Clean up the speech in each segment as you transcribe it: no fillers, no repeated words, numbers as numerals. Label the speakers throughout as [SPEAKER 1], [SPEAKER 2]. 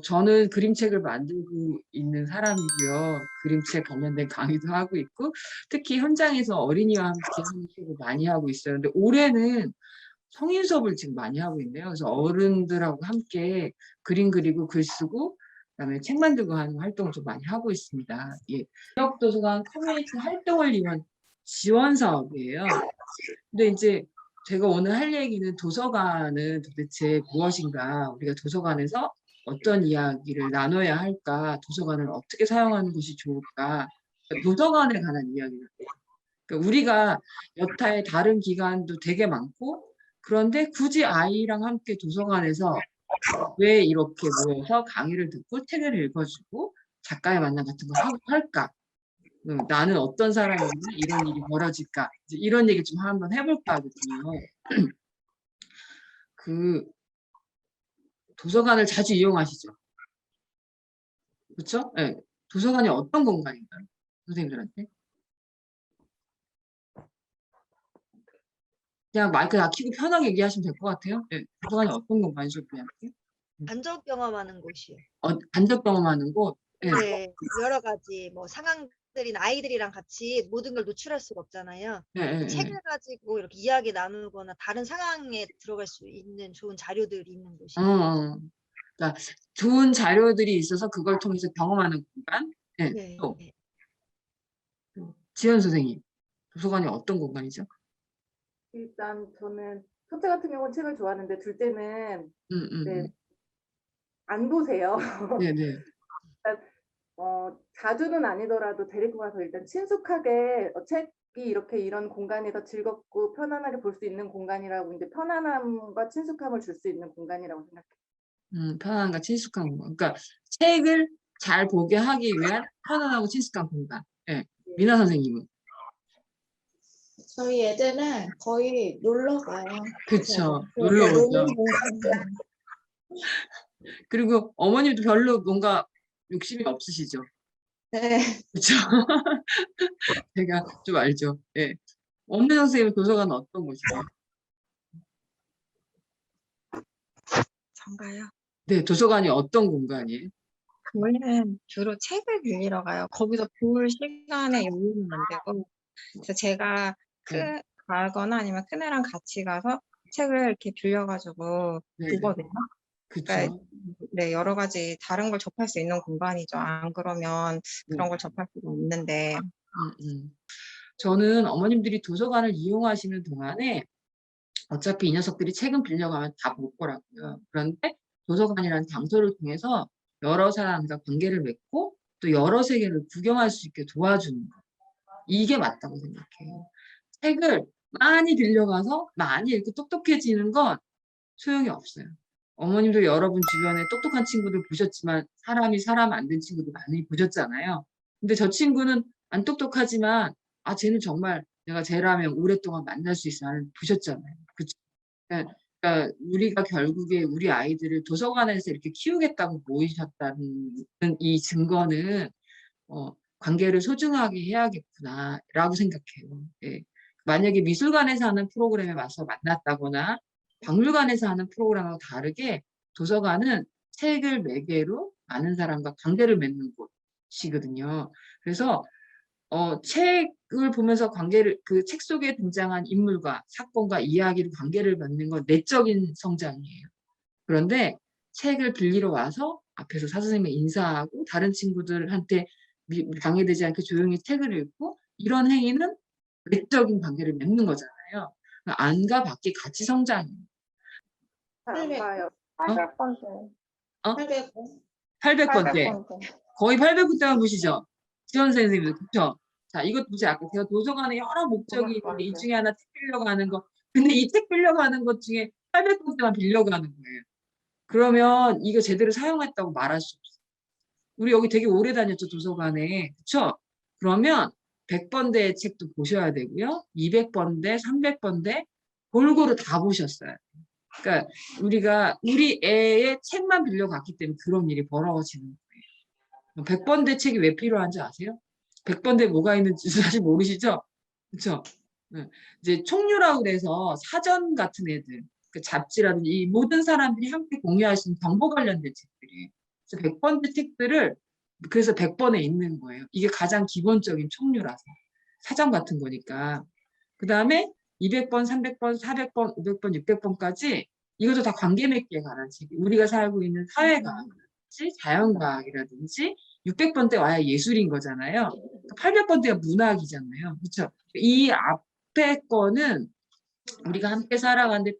[SPEAKER 1] 저는 그림책을 만들고 있는 사람이고요. 그림책 관련된 강의도 하고 있고, 특히 현장에서 어린이와 함께 하는 책을 많이 하고 있어요. 근데 올해는 성인 수업을 지금 많이 하고 있네요. 그래서 어른들하고 함께 그림 그리고 글 쓰고, 그다음에 책 만들고 하는 활동을 좀 많이 하고 있습니다. 예. 지역도서관 커뮤니티 활동을 위한 지원 사업이에요. 근데 이제 제가 오늘 할 얘기는 도서관은 도대체 무엇인가, 우리가 도서관에서 어떤 이야기를 나눠야 할까, 도서관을 어떻게 사용하는 것이 좋을까, 도서관에 관한 이야기를 해요. 그러니까 우리가 여타의 다른 기관도 되게 많고, 그런데 굳이 아이랑 함께 도서관에서 왜 이렇게 모여서 강의를 듣고 책을 읽어주고 작가의 만남 같은 거 할까? 나는 어떤 사람이면 이런 일이 벌어질까? 이제 이런 얘기 좀 한번 해볼까 하거든요. 그 도서관을 자주 이용하시죠? 그렇죠? 네. 도서관이 어떤 공간인가요? 선생님들한테? 그냥 마이크 다 켜고 편하게 얘기하시면 될 것 같아요. 네. 도서관이 어떤 공간이죠, 우리한테?
[SPEAKER 2] 간접 경험하는 곳이요.
[SPEAKER 1] 간접 경험하는 곳? 네.
[SPEAKER 2] 네, 여러 가지 뭐 상황들이나 아이들이랑 같이 모든 걸 노출할 수가 없잖아요.
[SPEAKER 1] 네, 네,
[SPEAKER 2] 책을 가지고 이렇게 이야기 나누거나 다른 상황에 들어갈 수 있는 좋은 자료들이 있는 곳이에요.
[SPEAKER 1] 그러니까 좋은 자료들이 있어서 그걸 통해서 경험하는 공간? 네.
[SPEAKER 2] 네.
[SPEAKER 1] 또 지연 선생님, 도서관이 어떤 공간이죠?
[SPEAKER 3] 일단 저는 첫째 같은 경우는 책을 좋아하는데 둘째는 네, 안 보세요.
[SPEAKER 1] 네네.
[SPEAKER 3] 자주는 아니더라도 데리고 가서 일단 친숙하게 책이 이렇게 이런 공간에서 즐겁고 편안하게 볼 수 있는 공간이라고, 이제 편안함과 친숙함을 줄 수 있는 공간이라고 생각해요.
[SPEAKER 1] 편안함과 친숙한 공간. 그러니까 책을 잘 보게 하기 위한 편안하고 친숙한 공간. 네. 미나 선생님은?
[SPEAKER 4] 저희 애들은 거의 놀러 가요.
[SPEAKER 1] 그쵸.
[SPEAKER 4] 네.
[SPEAKER 1] 놀러 오죠.
[SPEAKER 4] 노는 공간.
[SPEAKER 1] 그리고 어머님도 별로 뭔가 욕심이 없으시죠?
[SPEAKER 4] 네.
[SPEAKER 1] 그쵸? 제가 좀 알죠. 예. 엄미 선생님 도서관은 어떤 곳이에요?
[SPEAKER 4] 전가요?
[SPEAKER 1] 네, 도서관이 어떤 공간이에요?
[SPEAKER 4] 저희는 주로 책을 빌리러 가요. 거기서 볼 시간에 여유는 안 되고, 그래서 제가 가거나 아니면 큰애랑 같이 가서 책을 이렇게 빌려가지고 보거든요. 그러니까
[SPEAKER 1] 그쵸.
[SPEAKER 4] 네, 여러 가지 다른 걸 접할 수 있는 공간이죠. 안 그러면 그런 걸 접할 수가 없는데.
[SPEAKER 1] 저는 어머님들이 도서관을 이용하시는 동안에 어차피 이 녀석들이 책은 빌려가면 다 볼 거라고요. 그런데 도서관이라는 장소를 통해서 여러 사람과 관계를 맺고 또 여러 세계를 구경할 수 있게 도와주는 거. 이게 맞다고 생각해요. 책을 많이 빌려가서 많이 이렇게 똑똑해지는 건 소용이 없어요. 어머님도 여러분 주변에 똑똑한 친구들 보셨지만 사람이 사람 안 된 친구들 많이 보셨잖아요. 근데 저 친구는 안 똑똑하지만 쟤는 정말 내가 쟤라면 오랫동안 만날 수 있어 하는 보셨잖아요. 그쵸? 그러니까 우리가 결국에 우리 아이들을 도서관에서 이렇게 키우겠다고 모이셨다는 이 증거는 관계를 소중하게 해야겠구나라고 생각해요. 예. 만약에 미술관에서 하는 프로그램에 와서 만났다거나 박물관에서 하는 프로그램하고 다르게 도서관은 책을 매개로 많은 사람과 관계를 맺는 곳이거든요. 그래서 책을 보면서 그 책 속에 등장한 인물과 사건과 이야기를 관계를 맺는 건 내적인 성장이에요. 그런데 책을 빌리러 와서 앞에서 사선생님이 인사하고 다른 친구들한테 방해되지 않게 조용히 책을 읽고 이런 행위는 내적인 관계를 맺는 거잖아요. 안과 밖이 같이 성장해요.
[SPEAKER 3] 안 봐요.
[SPEAKER 4] 800번째.
[SPEAKER 1] 어?
[SPEAKER 4] 800번.
[SPEAKER 1] 800번째. 거의 800번째만 보시죠. 지원 선생님도 그렇죠? 자, 이것 보세요. 아까 제가 도서관에 여러 목적이 있는데 이 중에 하나 책 빌려가는 거. 근데 이 책 빌려가는 것 중에 800번째만 빌려가는 거예요. 그러면 이거 제대로 사용했다고 말할 수 없어요. 우리 여기 되게 오래 다녔죠, 도서관에. 그쵸? 그러면 100번대의 책도 보셔야 되고요. 200번대, 300번대 골고루 다 보셨어요. 그러니까 우리가 우리 애의 책만 빌려갔기 때문에 그런 일이 벌어지는 거예요. 100번대 책이 왜 필요한지 아세요? 100번대에 뭐가 있는지 사실 모르시죠? 그쵸? 이제 총류라고 그래서 사전 같은 애들, 그 잡지라든지 이 모든 사람들이 함께 공유할 수 있는 정보 관련된 책들이에요. 그래서 100번째 책들을 그래서 100번에 읽는 거예요. 이게 가장 기본적인 촉류라서. 사전 같은 거니까. 그 다음에 200번, 300번, 400번, 500번, 600번까지 이것도 다 관계 맺기에 관한 책. 우리가 살고 있는 사회과학이라든지 자연과학이라든지 600번대 와야 예술인 거잖아요. 800번대가 문학이잖아요. 그렇죠? 이 앞에 거는 우리가 함께 살아가는데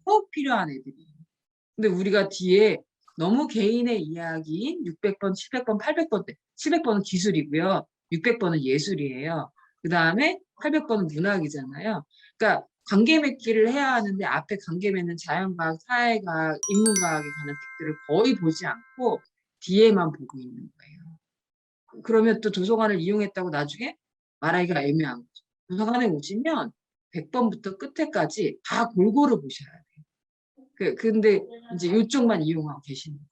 [SPEAKER 1] 꼭 필요한 애들이에요. 근데 우리가 뒤에 너무 개인의 이야기인 600번, 700번, 800번대, 700번은 기술이고요. 600번은 예술이에요. 그 다음에 800번은 문학이잖아요. 그러니까 관계 맺기를 해야 하는데 앞에 관계 맺는 자연과학, 사회과학, 인문과학에 관한 책들을 거의 보지 않고 뒤에만 보고 있는 거예요. 그러면 또 도서관을 이용했다고 나중에 말하기가 애매한 거죠. 도서관에 오시면 100번부터 끝에까지 다 골고루 보셔야 돼요. 근데 이제 이쪽만 이용하고 계시는 거예요.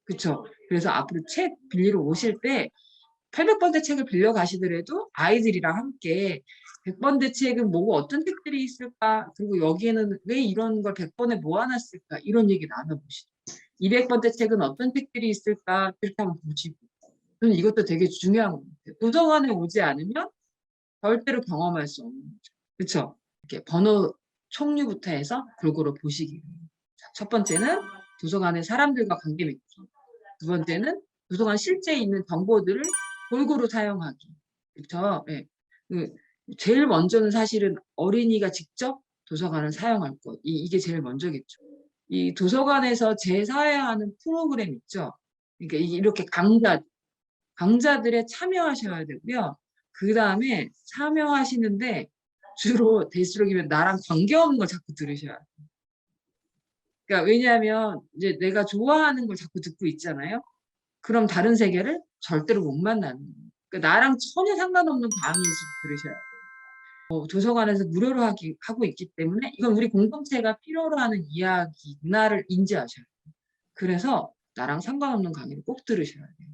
[SPEAKER 1] 그렇죠? 그래서 앞으로 책 빌리러 오실 때 800번째 책을 빌려 가시더라도 아이들이랑 함께 100번째 책은 뭐고 어떤 책들이 있을까? 그리고 여기에는 왜 이런 걸 100번에 모아놨을까? 이런 얘기 나눠보시죠. 200번째 책은 어떤 책들이 있을까? 이렇게 한번 보시고. 저는 이것도 되게 중요한 것 같아요. 도서관에 오지 않으면 절대로 경험할 수 없는 거죠. 그렇죠? 이렇게 번호 총류부터 해서 골고루 보시기. 첫 번째는 도서관의 사람들과 관계 맺기. 두 번째는 도서관 실제 있는 정보들을 골고루 사용하기. 그렇죠? 네. 제일 먼저는 사실은 어린이가 직접 도서관을 사용할 것. 이게 제일 먼저겠죠. 이 도서관에서 재사회하는 프로그램 있죠. 그러니까 이렇게 강좌들에 참여하셔야 되고요. 그 다음에 참여하시는데 주로 되도록이면 나랑 관계없는 걸 자꾸 들으셔야 돼요. 그러니까 왜냐하면 이제 내가 좋아하는 걸 자꾸 듣고 있잖아요. 그럼 다른 세계를 절대로 못 만나는 거예요. 그러니까 나랑 전혀 상관없는 강의에서 들으셔야 돼요. 도서관에서 무료로 하고 있기 때문에 이건 우리 공동체가 필요로 하는 이야기구나를 인지하셔야 돼요. 그래서 나랑 상관없는 강의를 꼭 들으셔야 돼요.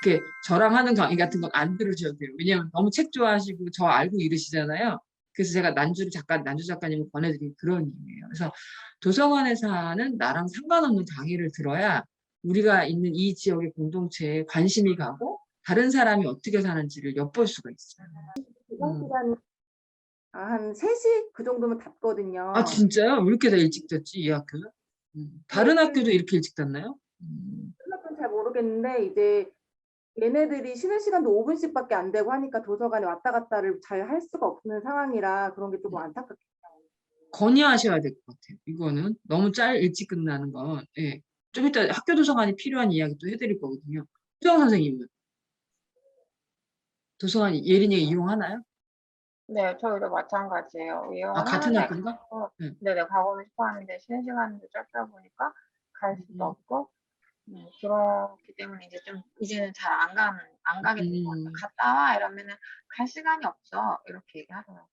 [SPEAKER 1] 그러니까 저랑 하는 강의 같은 건 안 들으셔도 돼요. 왜냐하면 너무 책 좋아하시고 저 알고 이러시잖아요. 그래서 제가 난주 작가님을 권해드린 그런 의미예요. 그래서 도서관에서 하는 나랑 상관없는 강의를 들어야 우리가 있는 이 지역의 공동체에 관심이 가고 다른 사람이 어떻게 사는지를 엿볼 수가 있어요.
[SPEAKER 3] 이번 시간이 한 3시 그 정도면 닫거든요.
[SPEAKER 1] 아 진짜요? 왜 이렇게 다 일찍 닫지 이 학교는? 다른 학교도 이렇게 일찍 닫나요?
[SPEAKER 3] 그건 잘 모르겠는데 이제 얘네들이 쉬는 시간도 5분씩밖에 안 되고 하니까 도서관에 왔다 갔다를 잘 할 수가 없는 상황이라 그런 게 조금 안타깝겠어요.
[SPEAKER 1] 건의하셔야 될 것 같아요. 이거는 너무 일찍 끝나는 건. 예. 좀 이따 학교 도서관이 필요한 이야기 또 해드릴 거거든요. 수정 선생님은 도서관 예린이가 이용하나요?
[SPEAKER 4] 네, 저희도 마찬가지예요.
[SPEAKER 1] 아 같은
[SPEAKER 4] 이용하는데
[SPEAKER 1] 학교인가?
[SPEAKER 4] 네네, 가고는 싶어 하는데 쉬는 시간도 짧다 보니까 갈 수도 없고 그렇기 때문에 이제는 잘 안 가게 된 것 같아요. 갔다 와 이러면은 갈 시간이 없어 이렇게 얘기하더라고요.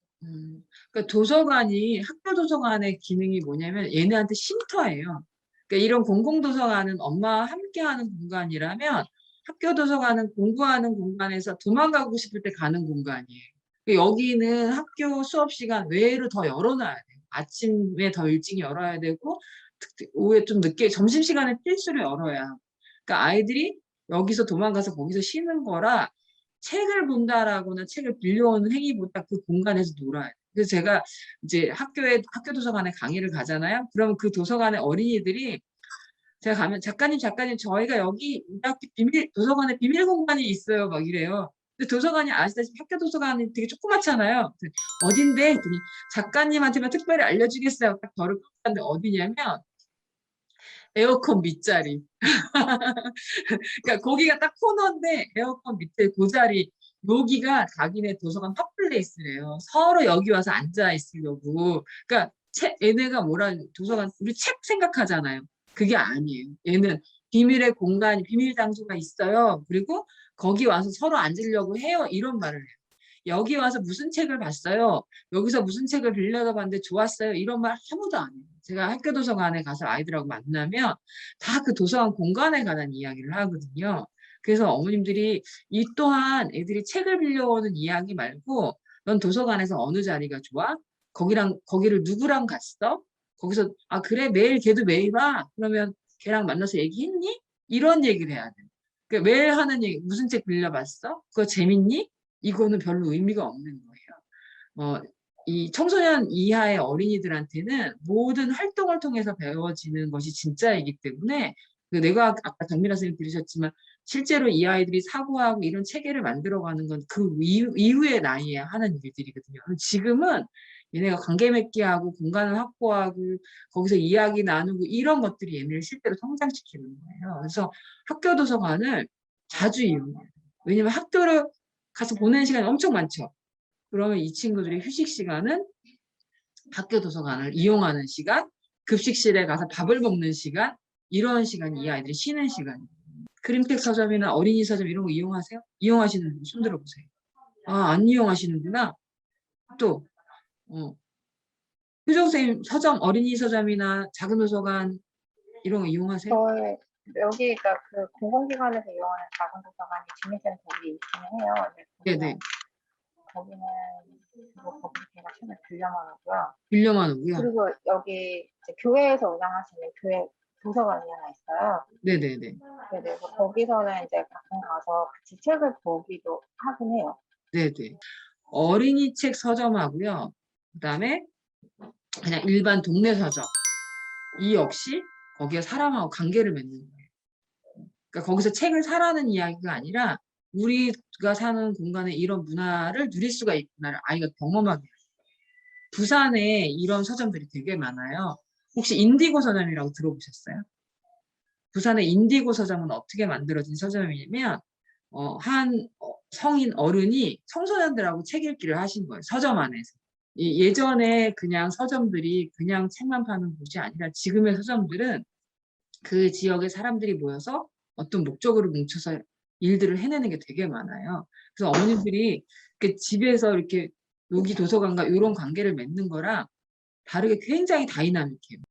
[SPEAKER 1] 그러니까 도서관이 학교 도서관의 기능이 뭐냐면 얘네한테 쉼터예요. 그러니까 이런 공공도서관은 엄마와 함께하는 공간이라면 학교 도서관은 공부하는 공간에서 도망가고 싶을 때 가는 공간이에요. 그러니까 여기는 학교 수업 시간 외로 더 열어놔야 돼요. 아침에 더 일찍 열어야 되고 오후에 좀 늦게 점심시간에 필수로 열어야 하고. 그러니까 아이들이 여기서 도망가서 거기서 쉬는 거라 책을 본다라거나 책을 빌려오는 행위보다 그 공간에서 놀아야 돼요. 그래서 제가 이제 학교 도서관에 강의를 가잖아요. 그러면 그 도서관의 어린이들이 제가 가면 작가님 저희가 여기 도서관에 비밀 공간이 있어요 막 이래요. 근데 도서관이 아시다시피 학교 도서관이 되게 조그맣잖아요. 어딘데 했더니 작가님한테만 특별히 알려주겠어요. 딱 저를 꽂았는데 어디냐면 에어컨 밑자리. 그러니까 거기가 딱 코너인데 에어컨 밑에 그 자리 여기가 자기네 도서관 핫플레이스래요. 서로 여기 와서 앉아 있으려고. 그러니까 얘네가 도서관 우리 책 생각하잖아요. 그게 아니에요. 얘는 비밀의 공간이 비밀 장소가 있어요. 그리고 거기 와서 서로 앉으려고 해요. 이런 말을 해요. 여기 와서 무슨 책을 봤어요. 여기서 무슨 책을 빌려다 봤는데 좋았어요. 이런 말 아무도 안 해요. 제가 학교 도서관에 가서 아이들하고 만나면 다 그 도서관 공간에 관한 이야기를 하거든요. 그래서 어머님들이 이 또한 애들이 책을 빌려오는 이야기 말고 넌 도서관에서 어느 자리가 좋아? 거기를 누구랑 갔어? 거기서 그래 걔도 매일 와? 그러면 걔랑 만나서 얘기했니? 이런 얘기를 해야 돼. 그러니까 왜 하는 얘기, 무슨 책 빌려봤어? 그거 재밌니? 이거는 별로 의미가 없는 거예요. 이 청소년 이하의 어린이들한테는 모든 활동을 통해서 배워지는 것이 진짜이기 때문에 내가 아까 정미라 선생님 들으셨지만 실제로 이 아이들이 사고하고 이런 체계를 만들어가는 건 그 이후의 나이에 하는 일들이거든요. 지금은 얘네가 관계 맺기하고 공간을 확보하고 거기서 이야기 나누고 이런 것들이 얘네를 실제로 성장시키는 거예요. 그래서 학교 도서관을 자주 이용해요. 왜냐면 학교를 가서 보내는 시간이 엄청 많죠. 그러면 이 친구들의 휴식 시간은 학교 도서관을 이용하는 시간, 급식실에 가서 밥을 먹는 시간, 이런 시간이 이 아이들이 쉬는 시간이에요. 그림책 서점이나 어린이 서점 이런 거 이용하세요? 이용하시는 분 손 들어보세요. 아, 안 이용하시는구나. 또 효정 선생님 서점, 어린이 서점이나 작은 도서관 이런 거 이용하세요?
[SPEAKER 4] 저희 여기가 그 공공기관에서 이용하는 작은 도서관이 주민센터에 있기는 해요. 근데
[SPEAKER 1] 네네.
[SPEAKER 4] 거기는 거기 제가 책을 빌려만 하고요.
[SPEAKER 1] 빌려만 오고요.
[SPEAKER 4] 그리고 여기 이제 교회에서 운영하시는 교회 도서관이 하나 있어요.
[SPEAKER 1] 네네네.
[SPEAKER 4] 네네. 그래서 거기서는 이제 가끔 가서 같이 책을 보기도 하긴 해요.
[SPEAKER 1] 네네. 어린이 책 서점하고요. 그다음에 그냥 일반 동네 서점. 이 역시 거기에 사람하고 관계를 맺는 거예요. 그러니까 거기서 책을 사라는 이야기가 아니라 우리가 사는 공간에 이런 문화를 누릴 수가 있구나를 아이가 경험하게 해요. 부산에 이런 서점들이 되게 많아요. 혹시 인디고 서점이라고 들어보셨어요? 부산의 인디고 서점은 어떻게 만들어진 서점이냐면 한 성인 어른이 청소년들하고 책 읽기를 하신 거예요. 서점 안에서. 예전에 그냥 서점들이 그냥 책만 파는 곳이 아니라 지금의 서점들은 그 지역의 사람들이 모여서 어떤 목적으로 뭉쳐서 일들을 해내는 게 되게 많아요. 그래서 어머님들이 집에서 이렇게 여기 도서관과 이런 관계를 맺는 거랑 다르게 굉장히 다이나믹해요.